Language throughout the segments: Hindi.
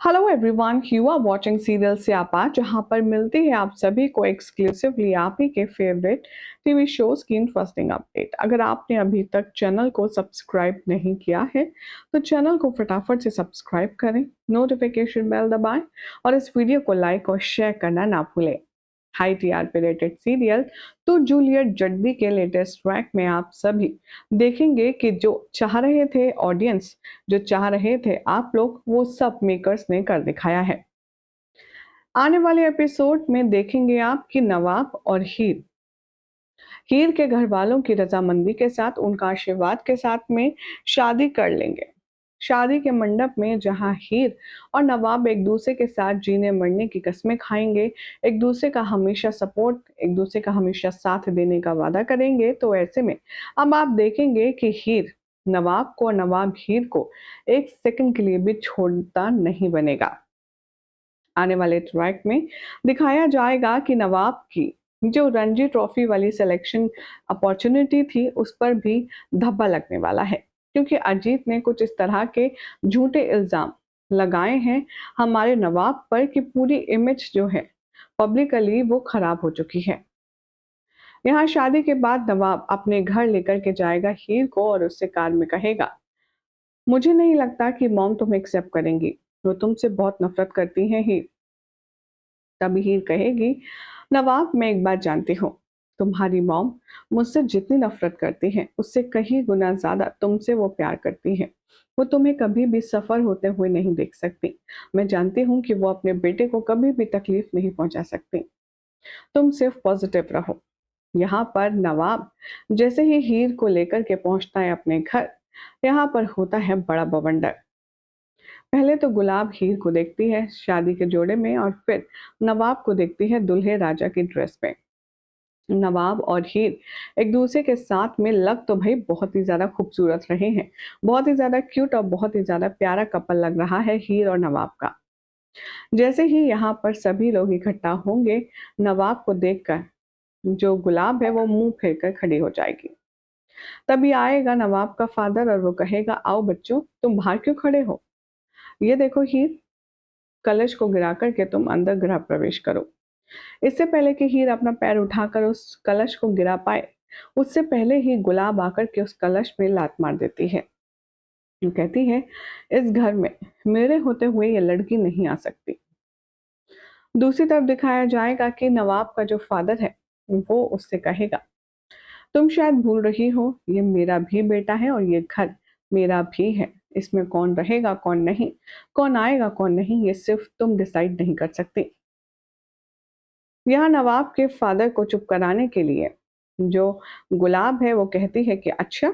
Hello everyone, you are watching serial Syapa, जहां पर मिलती है आप सभी को एक्सक्लूसिवली आप ही के फेवरेट टीवी शोज की इंटरेस्टिंग अपडेट। अगर आपने अभी तक चैनल को सब्सक्राइब नहीं किया है तो चैनल को फटाफट से सब्सक्राइब करें, नोटिफिकेशन बेल दबाएं और इस वीडियो को लाइक और शेयर करना ना भूलें। हाई टीआरपी रेटेड सीरियल तो जूलियट जड्डी के लेटेस्ट ट्रैक में आप सभी देखेंगे कि जो चाह रहे थे ऑडियंस, जो चाह रहे थे आप लोग, वो सब मेकर्स ने कर दिखाया है। आने वाले एपिसोड में देखेंगे आप कि नवाब और हीर हीर के घर वालों की रजामंदी के साथ, उनका आशीर्वाद के साथ में शादी कर लेंगे। शादी के मंडप में जहां हीर और नवाब एक दूसरे के साथ जीने मरने की कस्में खाएंगे, एक दूसरे का हमेशा सपोर्ट, एक दूसरे का हमेशा साथ देने का वादा करेंगे, तो ऐसे में अब आप देखेंगे कि हीर नवाब को और नवाब हीर को एक सेकंड के लिए भी छोड़ता नहीं बनेगा। आने वाले ट्रैक में दिखाया जाएगा कि नवाब की जो रणजी ट्रॉफी वाली सिलेक्शन अपॉर्चुनिटी थी उस पर भी धब्बा लगने वाला है, क्योंकि अजीत ने कुछ इस तरह के झूठे इल्जाम लगाए हैं हमारे नवाब पर कि पूरी इमेज जो है पब्लिकली वो खराब हो चुकी है। यहाँ शादी के बाद नवाब अपने घर लेकर के जाएगा हीर को और उससे कार में कहेगा, मुझे नहीं लगता कि मॉम तुम एक्सेप्ट करेंगी, वो तुमसे बहुत नफरत करती हैं हीर। तभी हीर कहेगी, नवाब मैं एक बात जानती हूँ, तुम्हारी मॉम मुझसे जितनी नफरत करती है उससे कहीं गुना ज्यादा तुमसे वो प्यार करती है। वो तुम्हें कभी भी सफर होते हुए नहीं देख सकती। मैं जानती हूँ कि वो अपने बेटे को कभी भी तकलीफ नहीं पहुंचा सकती। तुम सिर्फ पॉजिटिव रहो। यहाँ पर नवाब जैसे ही हीर को लेकर के पहुंचता है अपने घर, यहाँ पर होता है बड़ा बवंडर। पहले तो गुलाब हीर को देखती है शादी के जोड़े में और फिर नवाब को देखती है दुल्हे राजा की ड्रेस में। नवाब और हीर एक दूसरे के साथ में लग तो भाई बहुत ही ज्यादा खूबसूरत रहे हैं, बहुत ही ज्यादा क्यूट और बहुत ही ज्यादा प्यारा कपल लग रहा है हीर और नवाब का। जैसे ही यहाँ पर सभी लोग इकट्ठा होंगे, नवाब को देखकर जो गुलाब है वो मुंह फेर कर खड़ी हो जाएगी। तभी आएगा नवाब का फादर और वो कहेगा, आओ बच्चों, तुम बाहर क्यों खड़े हो? ये देखो हीर, कलश को गिरा करके तुम अंदर गृह प्रवेश करो। इससे पहले कि हीर अपना पैर उठाकर उस कलश को गिरा पाए, उससे पहले ही गुलाब आकर के उस कलश में लात मार देती है। वो कहती है, इस घर में मेरे होते हुए ये लड़की नहीं आ सकती। दूसरी तरफ दिखाया जाएगा कि नवाब का जो फादर है वो उससे कहेगा, तुम शायद भूल रही हो, ये मेरा भी बेटा है और ये घर मेरा भी है। इसमें कौन रहेगा कौन नहीं, कौन आएगा कौन नहीं, ये सिर्फ तुम डिसाइड नहीं कर सकती। यहाँ नवाब के फादर को चुप कराने के लिए जो गुलाब है वो कहती है कि अच्छा,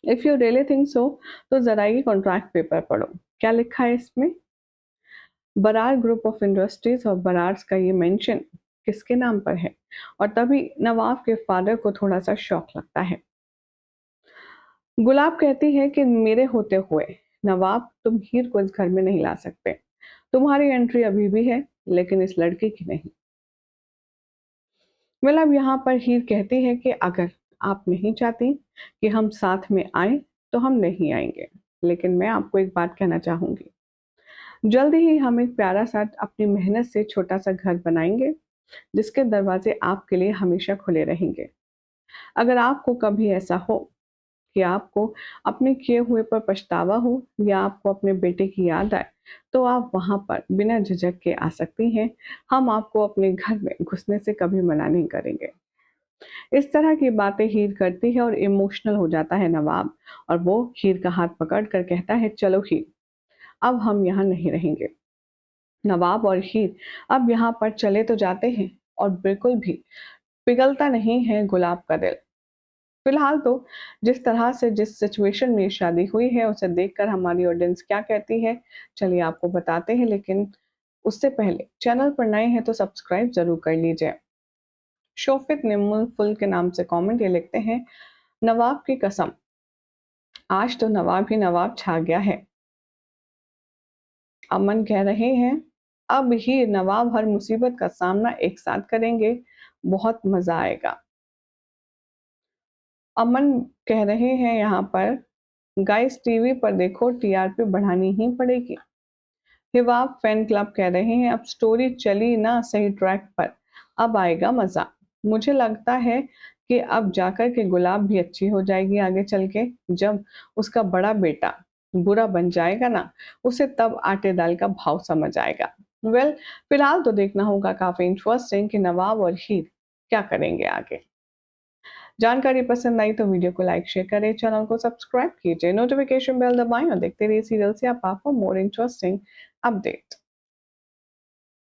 if you really think so तो जरा ये कॉन्ट्रैक्ट पेपर पढ़ो, क्या लिखा है इसमें। बरार ग्रुप ऑफ इंडस्ट्रीज और बरार्स का ये मेंशन किसके नाम पर है? और तभी नवाब के फादर को थोड़ा सा शौक लगता है। गुलाब कहती है कि मेरे होते हुए नवाब तुम हीर को इस घर में नहीं ला सकते। तुम्हारी एंट्री अभी भी है लेकिन इस लड़की की नहीं। मतलब यहाँ पर हीर कहती है कि अगर आप नहीं चाहती कि हम साथ में आए तो हम नहीं आएंगे, लेकिन मैं आपको एक बात कहना चाहूंगी, जल्द ही हम एक प्यारा सा अपनी मेहनत से छोटा सा घर बनाएंगे जिसके दरवाजे आपके लिए हमेशा खुले रहेंगे। अगर आपको कभी ऐसा हो कि आपको अपने किए हुए पर पछतावा हो या आपको अपने बेटे की याद आए, तो आप वहां पर बिना झिझक के आ सकती हैं। हम आपको अपने घर में घुसने से कभी मना नहीं करेंगे। इस तरह की बातें हीर करती है और इमोशनल हो जाता है नवाब, और वो हीर का हाथ पकड़ कर कहता है, चलो हीर, अब हम यहाँ नहीं रहेंगे। नवाब और हीर अब यहाँ पर चले तो जाते हैं और बिल्कुल भी पिघलता नहीं है गुलाब का दिल। फिलहाल तो जिस तरह से जिस सिचुएशन में शादी हुई है उसे देखकर हमारी ऑडियंस क्या कहती है, चलिए आपको बताते हैं, लेकिन उससे पहले चैनल पर नए हैं तो सब्सक्राइब जरूर कर लीजिए। शोफिक निम्मुल फुल के नाम से कमेंट ये लिखते हैं, नवाब की कसम, आज तो नवाब ही नवाब छा गया है। अमन कह रहे हैं, अब ही नवाब हर मुसीबत का सामना एक साथ करेंगे, बहुत मजा आएगा। अमन कह रहे हैं यहाँ पर, गाइस टीवी पर देखो, टीआरपी बढ़ानी ही पड़ेगी। हिवाब फैन क्लब कह रहे हैं अब स्टोरी चली ना सही ट्रैक पर, अब आएगा मजा। मुझे लगता है कि अब जाकर के गुलाब भी अच्छी हो जाएगी आगे चल के, जब उसका बड़ा बेटा बुरा बन जाएगा ना, उसे तब आटे दाल का भाव समझ आएगा। वेल, फिलहाल तो देखना होगा, काफी इंटरेस्टिंग कि नवाब और हीर क्या करेंगे आगे। जानकारी पसंद आई तो वीडियो को लाइक शेयर करें, चैनल को सब्सक्राइब कीजिए, नोटिफिकेशन बेल दबाएं और देखते रहिए सीरियल से आप फॉर मोर इंटरेस्टिंग अपडेट।